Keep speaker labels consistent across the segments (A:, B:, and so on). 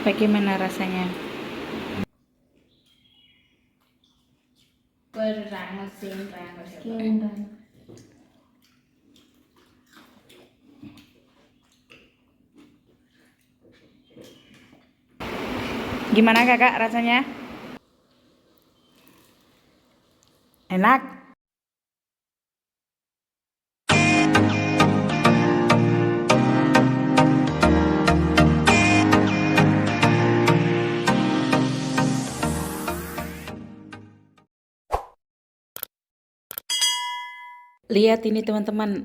A: Bagaimana rasanya? Gimana kakak rasanya? Enak? Lihat ini teman-teman,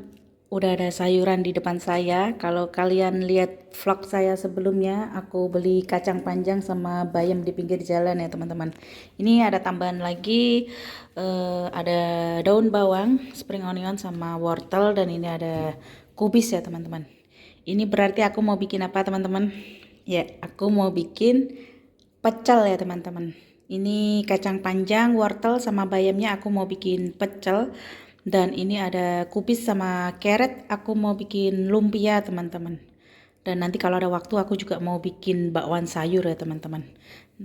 A: udah ada sayuran di depan saya. Kalau kalian lihat vlog saya sebelumnya, aku beli kacang panjang sama bayam di pinggir jalan ya teman-teman. Ini ada tambahan lagi, ada daun bawang, spring onion sama wortel, dan ini ada kubis ya teman-teman. Ini berarti aku mau bikin apa teman-teman? Ya, aku mau bikin pecel ya teman-teman. Ini kacang panjang, wortel sama bayamnya aku mau bikin pecel. Dan ini ada kubis sama carrot, aku mau bikin lumpia teman-teman. Dan nanti kalau ada waktu aku juga mau bikin bakwan sayur ya teman-teman.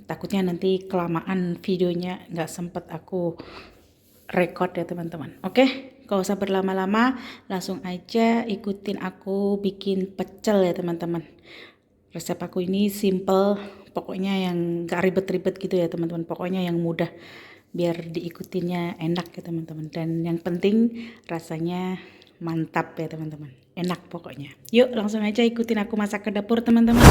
A: Takutnya nanti kelamaan videonya, nggak sempet aku record ya teman-teman. Oke, gak usah berlama-lama, langsung aja ikutin aku bikin pecel ya teman-teman. Resep aku ini simple, pokoknya yang gak ribet-ribet gitu ya teman-teman. Pokoknya yang mudah, biar diikutinnya enak ya teman-teman. Dan yang penting rasanya mantap ya teman-teman. Enak pokoknya. Yuk langsung aja ikutin aku masak ke dapur teman-teman.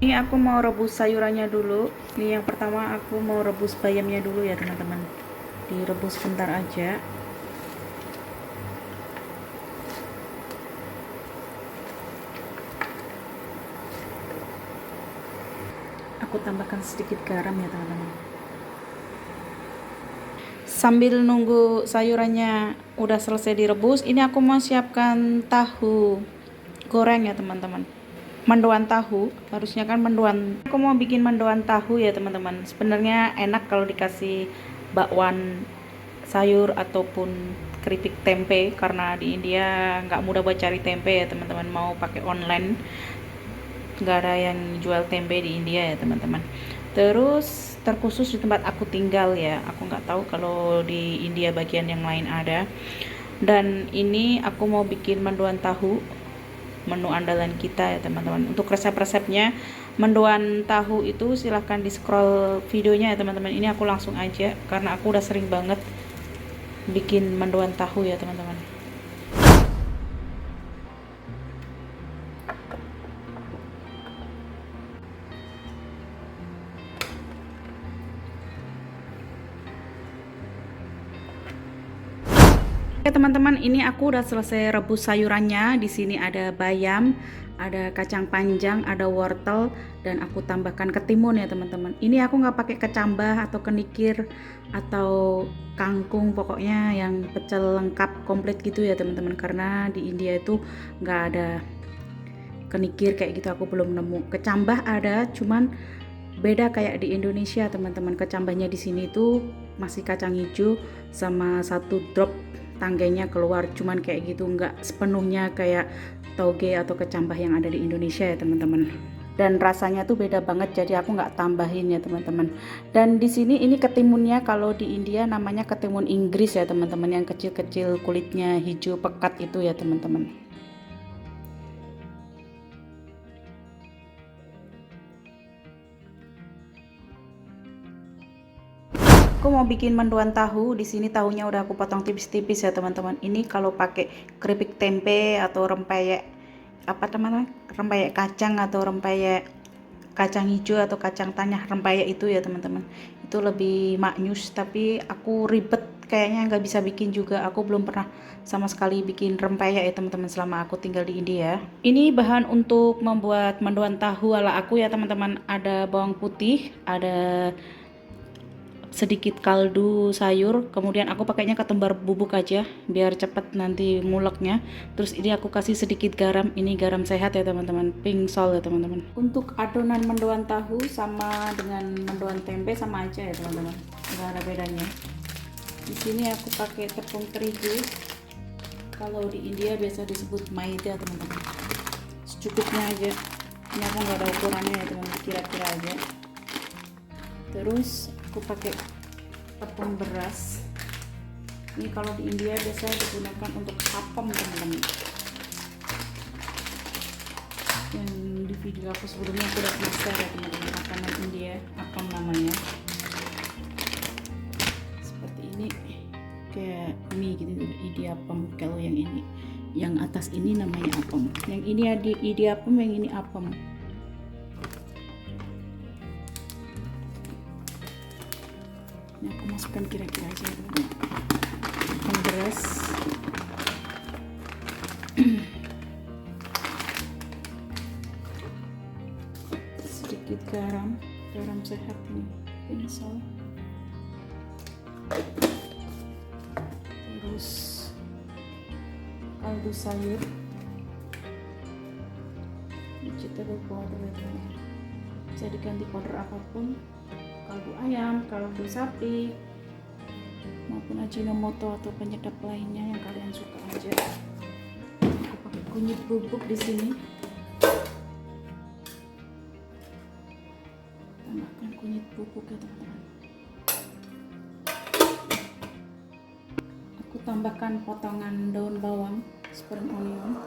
A: Ini aku mau rebus sayurannya dulu. Ini yang pertama aku mau rebus bayamnya dulu ya teman-teman. Direbus sebentar aja. Aku tambahkan sedikit garam ya teman-teman. Sambil nunggu sayurannya udah selesai direbus, ini aku mau siapkan tahu goreng ya teman-teman. Mendoan tahu, harusnya kan mendoan. Aku mau bikin mendoan tahu ya teman-teman. Sebenarnya enak kalau dikasih bakwan sayur ataupun keripik tempe, karena di India nggak mudah buat cari tempe ya teman-teman. Mau pakai online, nggak ada yang jual tempe di India ya teman-teman. Terus terkhusus di tempat aku tinggal ya, aku nggak tahu kalau di India bagian yang lain ada. Dan ini aku mau bikin mendoan tahu, menu andalan kita ya teman-teman. Untuk resep-resepnya mendoan tahu itu silahkan di scroll videonya ya teman-teman. Ini aku langsung aja karena aku udah sering banget bikin mendoan tahu ya teman-teman. Oke teman-teman, ini aku udah selesai rebus sayurannya. Di sini ada bayam, ada kacang panjang, ada wortel, dan aku tambahkan ketimun ya teman-teman. Ini aku nggak pakai kecambah atau kenikir atau kangkung, pokoknya yang pecel lengkap komplit gitu ya teman-teman. Karena di India itu nggak ada kenikir kayak gitu, aku belum nemu. Kecambah ada, cuman beda kayak di Indonesia teman-teman. Kecambahnya di sini tuh masih kacang hijau sama satu drop tangganya keluar, cuman kayak gitu, nggak sepenuhnya kayak toge atau kecambah yang ada di Indonesia ya teman-teman. Dan rasanya tuh beda banget, jadi aku nggak tambahin ya teman-teman. Dan di sini ini ketimunnya, kalau di India namanya ketimun Inggris ya teman-teman, yang kecil-kecil kulitnya hijau pekat itu ya teman-teman. Aku mau bikin mendoan tahu. Di sini tahunya udah aku potong tipis-tipis ya teman-teman. Ini kalau pakai keripik tempe atau rempeyek apa teman-teman, rempeyek kacang atau rempeyek kacang hijau atau kacang tanah, rempeyek itu ya teman-teman, itu lebih maknyus. Tapi aku ribet, kayaknya nggak bisa bikin juga. Aku belum pernah sama sekali bikin rempeyek ya teman-teman selama aku tinggal di India. Ini bahan untuk membuat mendoan tahu ala aku ya teman-teman. Ada bawang putih, ada sedikit kaldu sayur, kemudian aku pakainya ketumbar bubuk aja biar cepet nanti nguleknya. Terus ini aku kasih sedikit garam, ini garam sehat ya teman-teman, pink salt ya teman-teman. Untuk adonan mendoan tahu sama dengan mendoan tempe sama aja ya teman-teman, nggak ada bedanya. Di sini aku pakai tepung terigu, kalau di India biasa disebut maida teman-teman. Secukupnya aja, ini aku nggak ada ukurannya ya teman-teman, kira-kira aja. Terus aku pakai tepung beras. Ini kalau di India biasa digunakan untuk appam teman-teman. Yang di video aku sebelumnya aku udah share ya teman-teman, makanan India, appam namanya. Seperti ini, kayak mie gitu, idiyappam. Kalau yang ini, yang atas ini namanya appam. Yang ini idiyappam, yang ini appam. Ini aku masukkan kira-kira aja tepung beras, sedikit garam sehat ini, pink salt. Terus kaldu sayur, vegetable powder itu bisa diganti powder apapun, kaldu ayam, kaldu sapi, maupun ajinomoto atau penyedap lainnya yang kalian suka aja. Aku pakai kunyit bubuk di sini. Tambahkan kunyit bubuk ya teman-teman. Aku tambahkan potongan daun bawang, spring onion.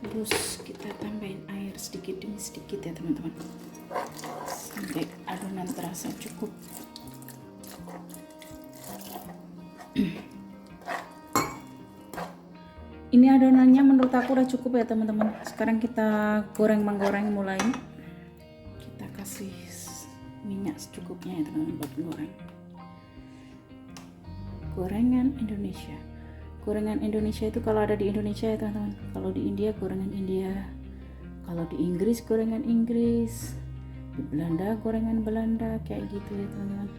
A: Terus kita tambahin air sedikit demi sedikit ya teman-teman, sampai adonan terasa cukup. adonannya menurut aku udah cukup ya teman-teman. Sekarang kita menggoreng mulai. Kita kasih minyak secukupnya ya teman-teman buat goreng. Gorengan Indonesia. Gorengan Indonesia itu kalau ada di Indonesia ya teman-teman. Kalau di India gorengan India. Kalau di Inggris gorengan Inggris. Di Belanda gorengan Belanda, kayak gitu ya teman-teman.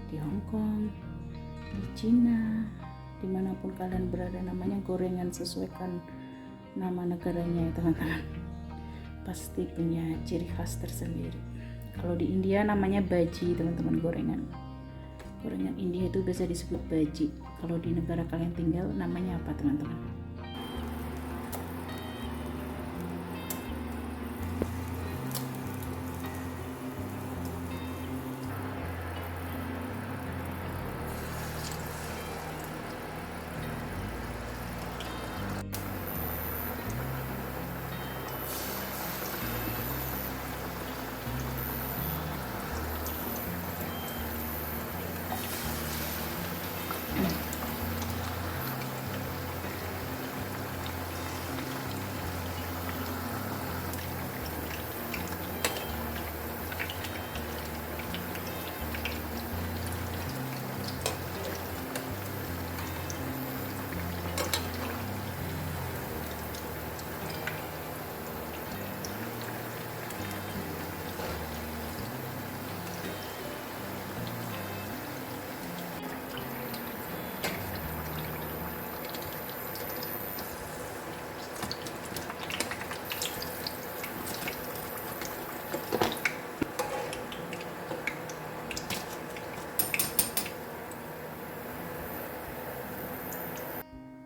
A: Di Hong Kong, di Cina, dimanapun kalian berada, namanya gorengan, sesuaikan nama negaranya ya teman-teman. Pasti punya ciri khas tersendiri. Kalau di India namanya baji teman-teman, gorengan India itu biasa disebut baji. Kalau di negara kalian tinggal namanya apa teman-teman?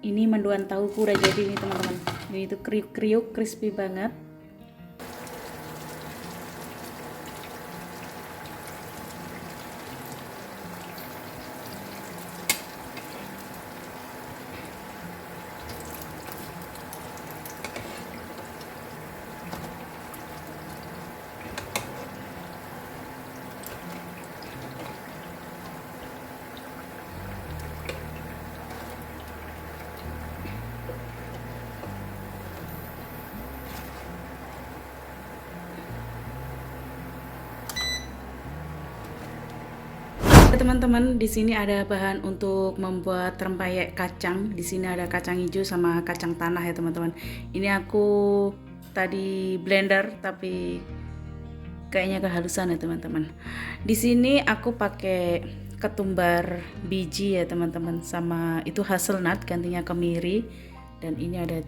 A: Ini mendoan tahuku udah jadi nih teman-teman. Ini tuh kriuk-kriuk, crispy banget. Teman-teman, di sini ada bahan untuk membuat rempeyek kacang. Di sini ada kacang hijau sama kacang tanah ya teman-teman. Ini aku tadi blender tapi kayaknya kehalusan ya teman-teman. Di sini aku pakai ketumbar biji ya teman-teman, sama itu hazelnut gantinya kemiri, dan ini ada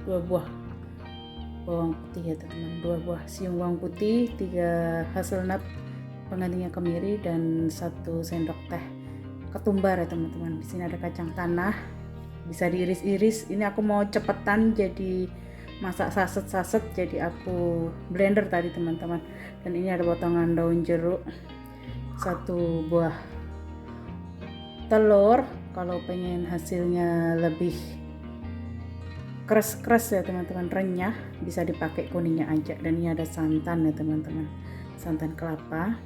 A: dua buah bawang putih ya teman-teman, 2 buah siung bawang putih, 3 hazelnut penggantinya kemiri, dan 1 sendok teh ketumbar ya teman-teman. Di sini ada kacang tanah, bisa diiris-iris. Ini aku mau cepetan jadi masak saset-saset, jadi aku blender tadi teman-teman. Dan ini ada potongan daun jeruk, 1 buah telur. Kalau pengen hasilnya lebih keras ya teman-teman, renyah, bisa dipakai kuningnya aja. Dan ini ada santan ya teman-teman, santan kelapa.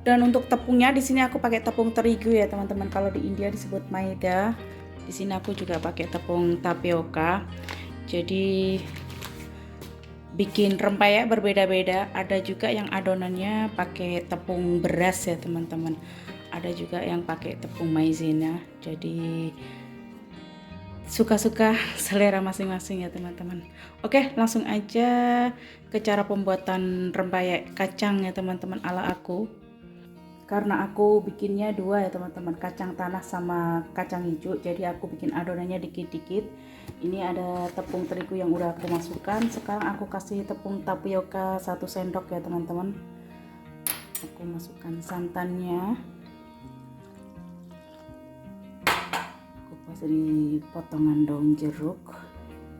A: Dan untuk tepungnya di sini aku pakai tepung terigu ya teman-teman. Kalau di India disebut maida. Di sini aku juga pakai tepung tapioka. Jadi bikin rempeyek berbeda-beda. Ada juga yang adonannya pakai tepung beras ya teman-teman. Ada juga yang pakai tepung maizena. Jadi suka-suka selera masing-masing ya teman-teman. Oke, langsung aja ke cara pembuatan rempeyek kacang ya teman-teman ala aku. Karena aku bikinnya 2 ya teman-teman, kacang tanah sama kacang hijau, jadi aku bikin adonannya dikit-dikit. Ini ada tepung terigu yang udah aku masukkan. Sekarang aku kasih tepung tapioka 1 sendok ya teman-teman. Aku masukkan santannya. Aku kasih potongan daun jeruk.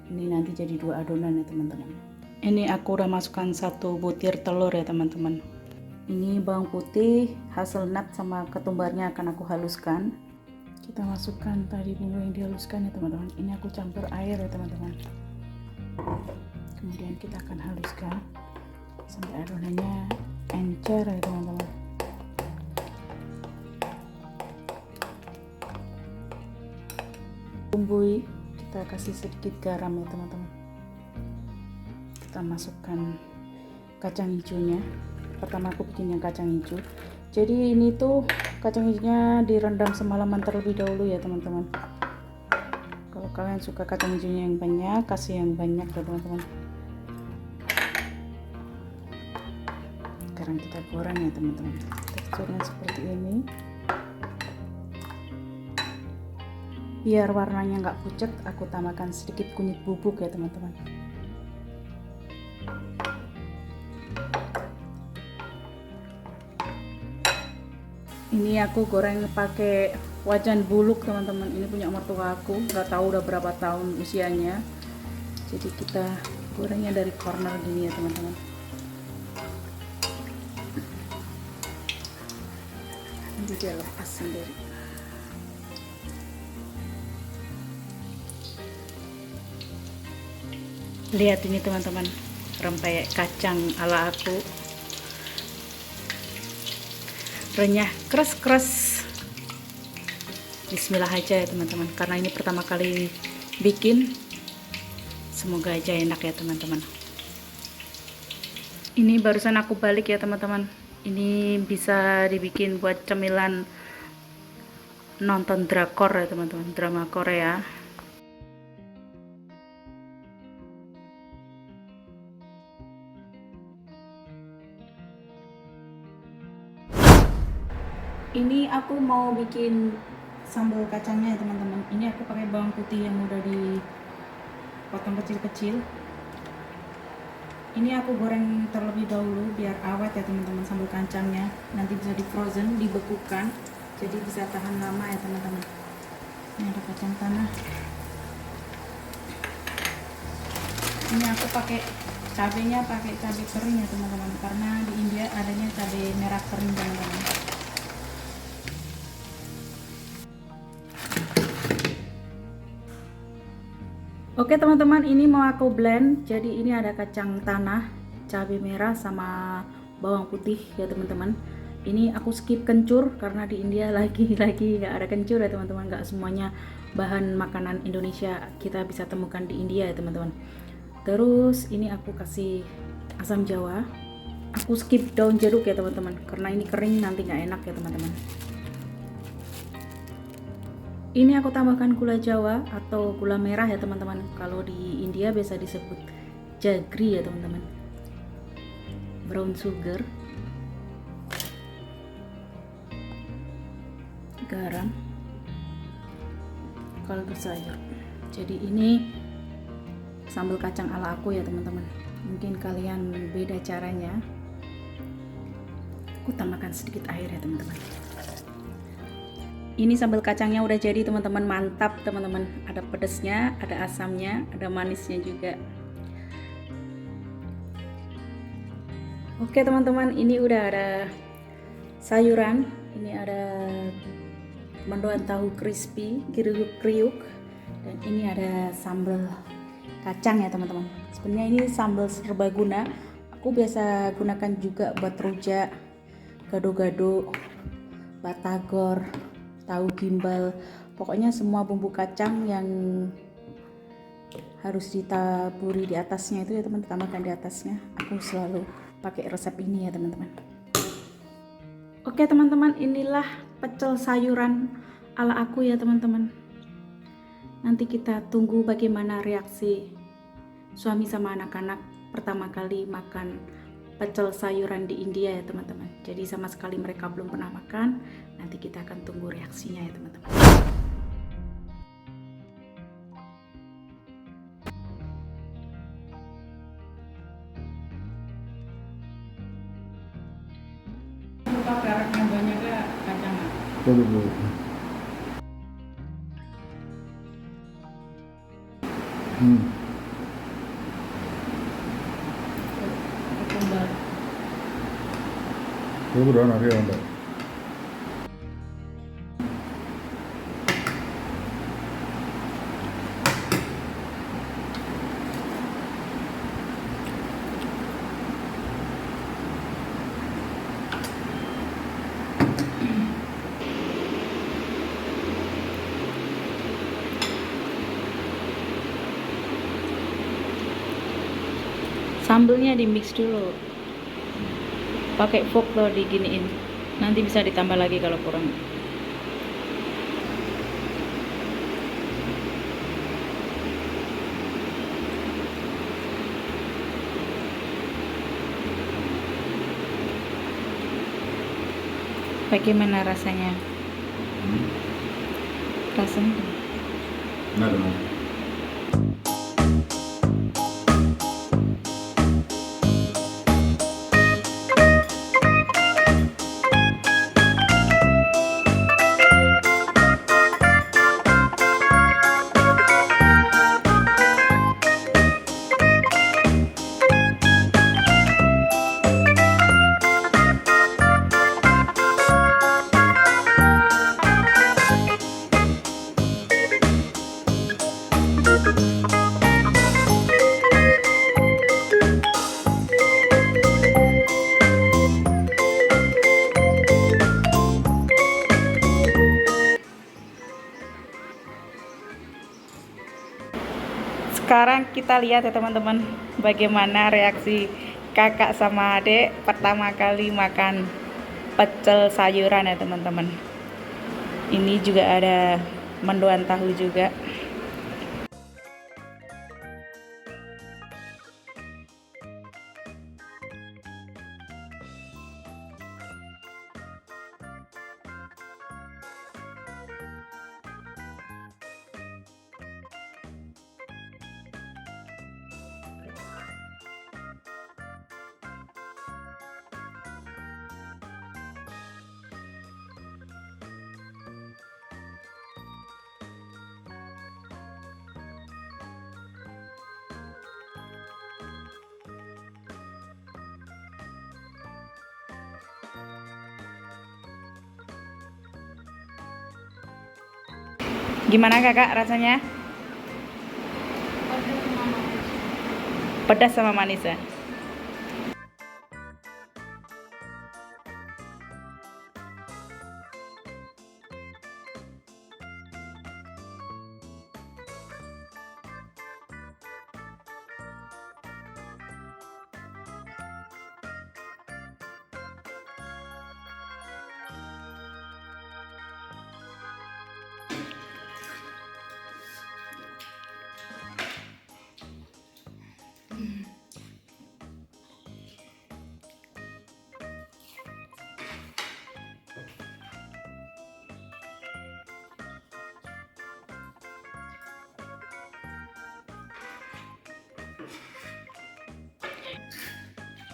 A: Ini nanti jadi 2 adonan ya teman-teman. Ini aku udah masukkan 1 butir telur ya teman-teman. Ini bawang putih, hazelnut sama ketumbarnya akan aku haluskan. Kita masukkan tadi bumbu yang dihaluskan ya teman-teman. Ini aku campur air ya teman-teman. Kemudian kita akan haluskan sampai adonannya encer ya teman-teman. bumbui, kita kasih sedikit garam ya teman-teman. Kita masukkan kacang hijaunya. Pertama aku bikin yang kacang hijau. Jadi ini tuh kacang hijaunya direndam semalaman terlebih dahulu ya teman-teman. Kalau kalian suka kacang hijaunya yang banyak, kasih yang banyak ya teman-teman. Sekarang kita goreng ya teman-teman. Teksturnya seperti ini. Biar warnanya nggak pucat, aku tambahkan sedikit kunyit bubuk ya teman-teman. Ini aku goreng pakai wajan buluk teman-teman. Ini punya mertua aku, nggak tahu udah berapa tahun usianya. Jadi kita gorengnya dari corner gini ya teman-teman. Ini dia lepas sendiri. Lihat ini teman-teman, rempeyek kacang ala aku. Renyah, keras-keras. Bismillah aja ya teman-teman, karena ini pertama kali bikin. Semoga aja enak ya teman-teman. Ini barusan aku balik ya teman-teman. Ini bisa dibikin buat cemilan nonton drakor ya teman-teman, drama Korea. Ini aku mau bikin sambal kacangnya ya teman-teman. Ini aku pakai bawang putih yang udah dipotong kecil-kecil. Ini aku goreng terlebih dahulu biar awet ya teman-teman sambal kacangnya. Nanti bisa di frozen, dibekukan, jadi bisa tahan lama ya teman-teman. Ini ada kacang tanah. Ini aku pakai cabenya, pakai cabai kering ya teman-teman, karena di India adanya cabai merah kering teman-teman. Oke teman-teman, ini mau aku blend. Jadi ini ada kacang tanah, cabai merah sama bawang putih ya teman-teman. Ini aku skip kencur karena di India lagi-lagi nggak ada kencur ya teman-teman. Nggak semuanya bahan makanan Indonesia kita bisa temukan di India ya teman-teman. Terus ini aku kasih asam jawa. Aku skip daun jeruk ya teman-teman, karena ini kering nanti nggak enak ya teman-teman. Ini aku tambahkan gula jawa atau gula merah ya teman-teman. Kalau di India biasa disebut jaggery ya teman-teman. Brown sugar, garam, kaldu sayur. Jadi ini sambal kacang ala aku ya teman-teman. Mungkin kalian beda caranya. Aku tambahkan sedikit air ya teman-teman. Ini sambal kacangnya udah jadi teman-teman, mantap teman-teman. Ada pedasnya, ada asamnya, ada manisnya juga. Oke teman-teman, ini udah ada sayuran. Ini ada mendoan tahu crispy, kriuk-kriuk, dan ini ada sambal kacang ya teman-teman. Sebenarnya ini sambal serbaguna. Aku biasa gunakan juga buat rujak, gado-gado, batagor, tahu gimbal, pokoknya semua bumbu kacang yang harus ditaburi di atasnya itu ya teman, ditambahkan di atasnya. Aku selalu pakai resep ini ya teman-teman. Oke teman-teman, inilah pecel sayuran ala aku ya teman-teman. Nanti kita tunggu bagaimana reaksi suami sama anak-anak pertama kali makan pecel sayuran di India ya teman-teman. Jadi sama sekali mereka belum pernah makan. Nanti kita akan tunggu reaksinya ya teman-teman. Lupa garam yang banyak ya kacang.
B: Betul. 그거보다 나게 한다.
A: Sambelnya di mix dulu. Pakai fork loh diginiin. Nanti bisa ditambah lagi kalau kurang. Bagaimana rasanya? Rasanya?
B: Nggak ada.
A: Sekarang kita lihat ya teman-teman, bagaimana reaksi kakak sama adik pertama kali makan pecel sayuran ya teman-teman. Ini juga ada mendoan tahu juga. Gimana kakak rasanya? Pedas sama manis ya?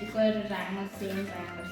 A: Itu ada mesin saya.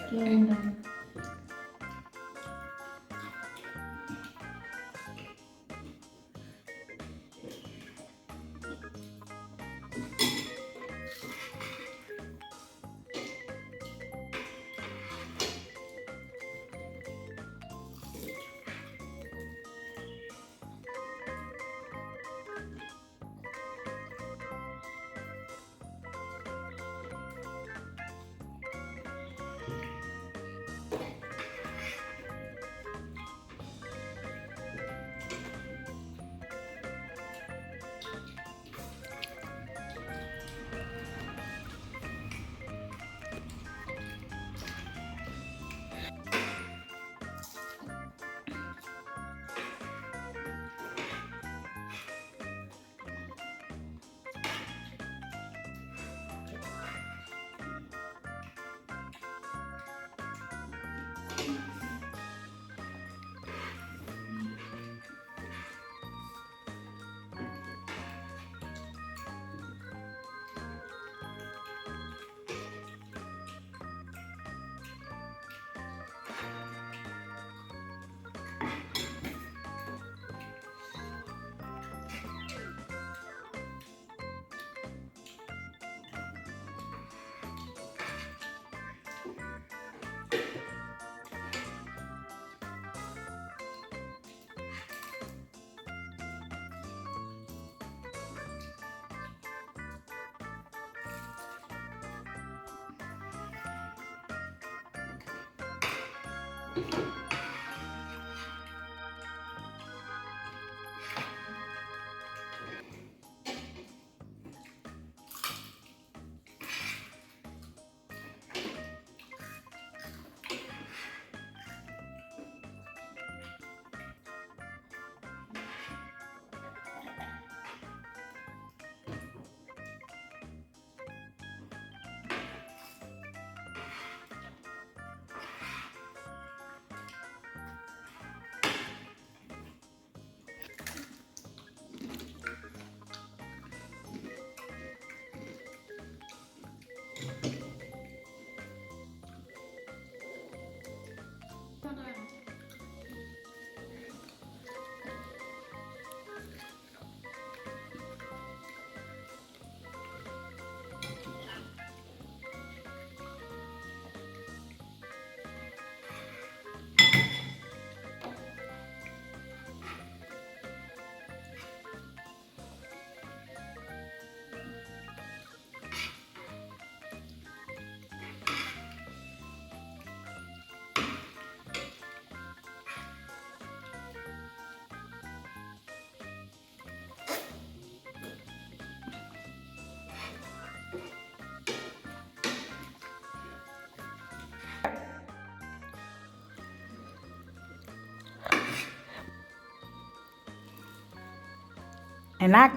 A: Enak.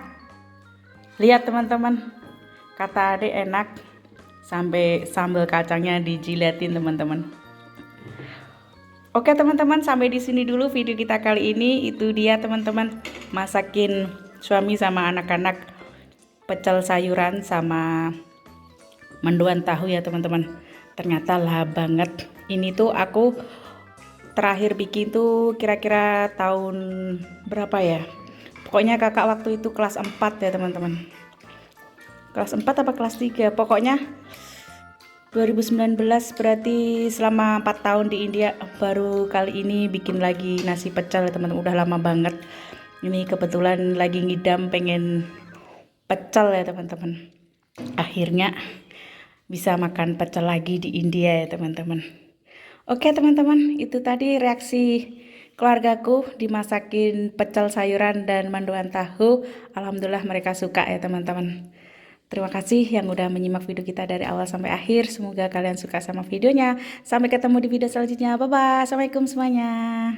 A: Lihat teman-teman, kata adik enak. Sampai sambal kacangnya dijilatin teman-teman. Oke teman-teman, sampai di sini dulu video kita kali ini. Itu dia teman-teman, masakin suami sama anak-anak pecel sayuran sama mendoan tahu ya teman-teman. Ternyata lahap banget. Ini tuh aku terakhir bikin tuh kira-kira tahun berapa ya? Pokoknya kakak waktu itu kelas 4 ya teman-teman. Kelas 4 apa kelas 3? Pokoknya 2019, berarti selama 4 tahun di India baru kali ini bikin lagi nasi pecel ya teman-teman. Udah lama banget. Ini kebetulan lagi ngidam pengen pecel ya teman-teman. Akhirnya bisa makan pecel lagi di India ya teman-teman. Oke teman-teman, itu tadi reaksi keluargaku dimasakin pecel sayuran dan mendoan tahu. Alhamdulillah mereka suka ya teman-teman. Terima kasih yang udah menyimak video kita dari awal sampai akhir. Semoga kalian suka sama videonya. Sampai ketemu di video selanjutnya. Bye bye. Assalamualaikum semuanya.